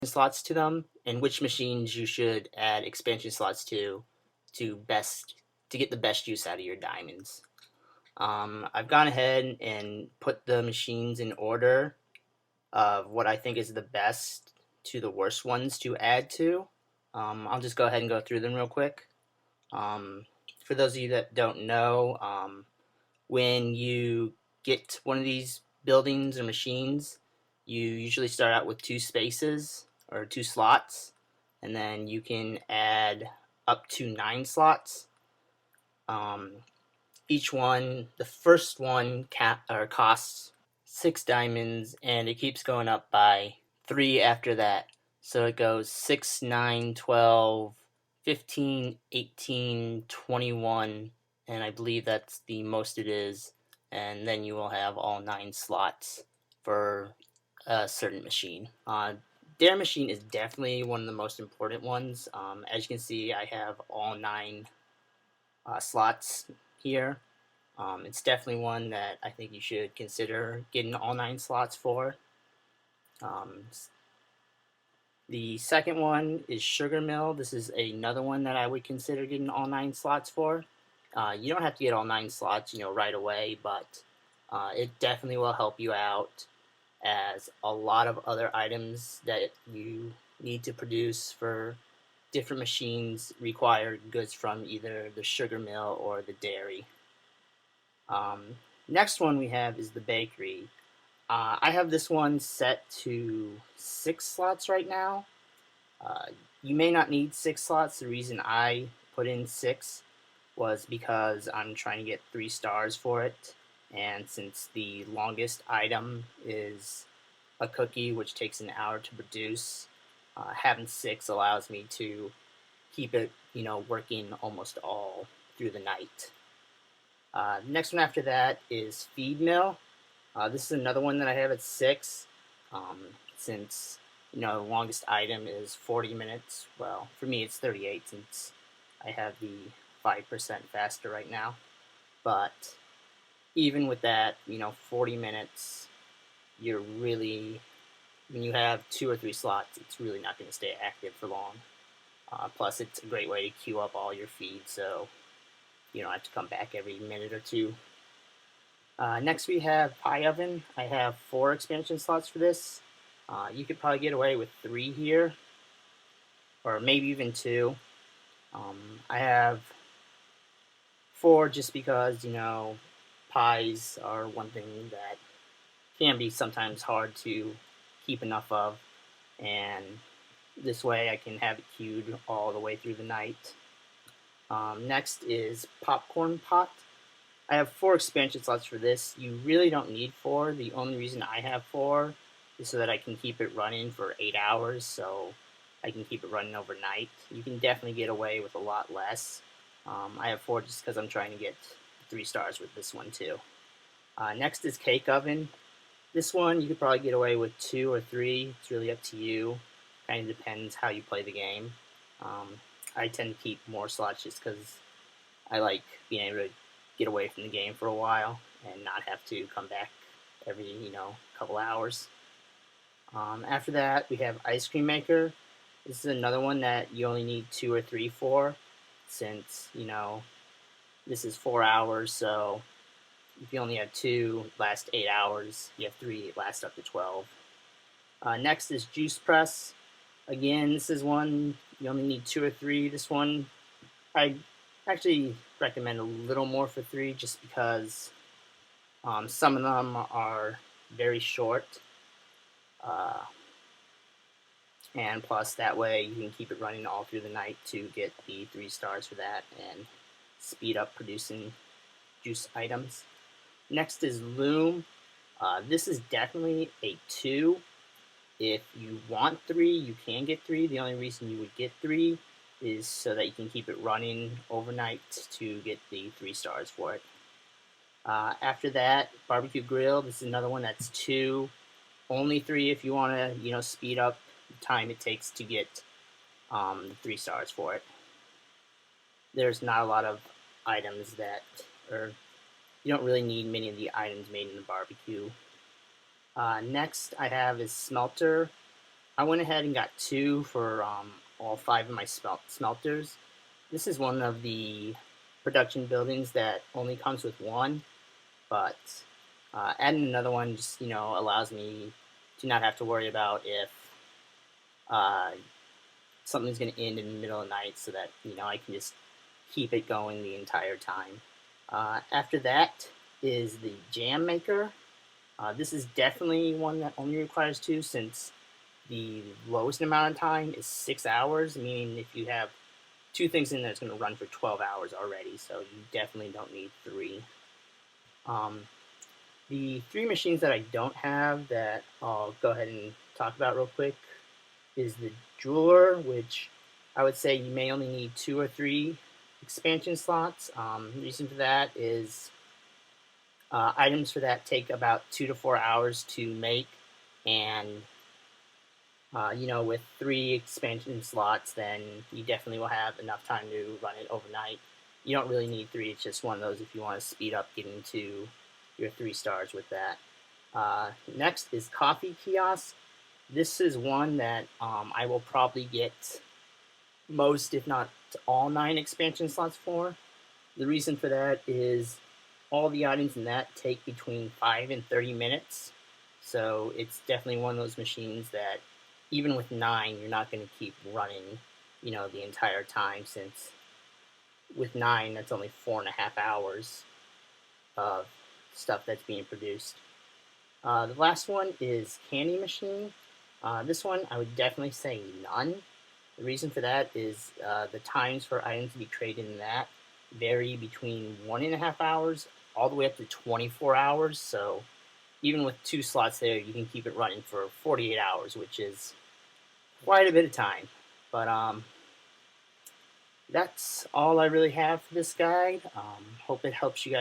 slots to them, and which machines you should add expansion slots to best to get the best use out of your diamonds. I've gone ahead and put the machines in order of what I think is the best to the worst ones to add to. I'll just go ahead and go through them real quick. For those of you that don't know, when you get one of these buildings or machines, you usually start out with 2 spaces or 2 slots, and then you can add up to 9 slots. Each one, the first one costs 6 diamonds, and it keeps going up by 3 after that. So it goes 6, 9, 12, 15, 18, 21, and I believe that's the most it is. And then you will have all 9 slots for a certain machine. Dare machine is definitely one of the most important ones. As you can see, I have all 9 slots here. It's definitely one that I think you should consider getting all 9 slots for. The second one is Sugar Mill. This is another one that I would consider getting all 9 slots for. You don't have to get all 9 slots, right away, but it definitely will help you out, as a lot of other items that you need to produce for different machines require goods from either the sugar mill or the dairy. Next one we have is the bakery. I have this one set to 6 slots right now. You may not need 6 slots. The reason I put in 6 was because I'm trying to get 3 stars for it, and since the longest item is a cookie, which takes an hour to produce, having 6 allows me to keep it, working almost all through the night. Next one after that is feed mill. This is another one that I have at 6. Since the longest item is 40 minutes. Well, for me it's 38 since I have the 5% faster right now. But even with that, 40 minutes, you're really, when you have 2 or 3 slots, it's really not going to stay active for long. Plus, it's a great way to queue up all your feed, so you don't have to come back every minute or 2. Next we have pie oven. I have 4 expansion slots for this. You could probably get away with 3 here, or maybe even 2. I have 4 just because, pies are one thing that can be sometimes hard to keep enough of, and this way I can have it queued all the way through the night. Next is popcorn pot. I have 4 expansion slots for this. You really don't need 4. The only reason I have 4 is so that I can keep it running for 8 hours, so I can keep it running overnight. You can definitely get away with a lot less. I have 4 just because I'm trying to get 3 stars with this one too. Next is cake oven. This one you could probably get away with 2 or 3. It's really up to you. Kind of depends how you play the game. I tend to keep more slots just because I like being able to get away from the game for a while and not have to come back every couple hours. After that we have ice cream maker. This is another one that you only need 2 or 3 for, since this is 4 hours, so if you only have 2 last 8 hours, you have 3 last up to 12. Next is juice press. Again, this is one you only need 2 or 3. This one I actually recommend a little more for 3, just because some of them are very short, and plus that way you can keep it running all through the night to get the 3 stars for that and speed up producing juice items. Next is loom. This is definitely a 2. If you want 3, you can get 3. The only reason you would get 3 is so that you can keep it running overnight to get the 3 stars for it. After that, barbecue grill. This is another one that's 2. Only 3 if you want to, speed up the time it takes to get the 3 stars for it. There's not a lot of items that, or you don't really need many of the items made in the barbecue. Next I have is smelter. I went ahead and got 2 for all 5 of my smelters. This is one of the production buildings that only comes with 1, but adding another one just allows me to not have to worry about if uh, something's going to end in the middle of the night, so that I can just keep it going the entire time. After that is the jam maker. This is definitely one that only requires 2, since the lowest amount of time is 6 hours, meaning if you have 2 things in there, it's going to run for 12 hours already, so you definitely don't need 3. Um, the 3 machines that I don't have that I'll go ahead and talk about real quick is the jeweler, which I would say you may only need 2 or 3 expansion slots. The reason for that is items for that take about 2 to 4 hours to make, and with 3 expansion slots, then you definitely will have enough time to run it overnight. You don't really need 3. It's just one of those if you want to speed up getting to your 3 stars with that. Next is coffee kiosk. This is one that I will probably get most, if not all, 9 expansion slots for. The reason for that is all the items in that take between 5 and 30 minutes. So it's definitely one of those machines that even with 9, you're not going to keep running, the entire time, since with 9, that's only 4.5 hours of stuff that's being produced. The last one is candy machine. This one I would definitely say none. The reason for that is the times for items to be traded in that vary between 1.5 hours all the way up to 24 hours. So even with 2 slots there, you can keep it running for 48 hours, which is quite a bit of time. But that's all I really have for this guide. Hope it helps you guys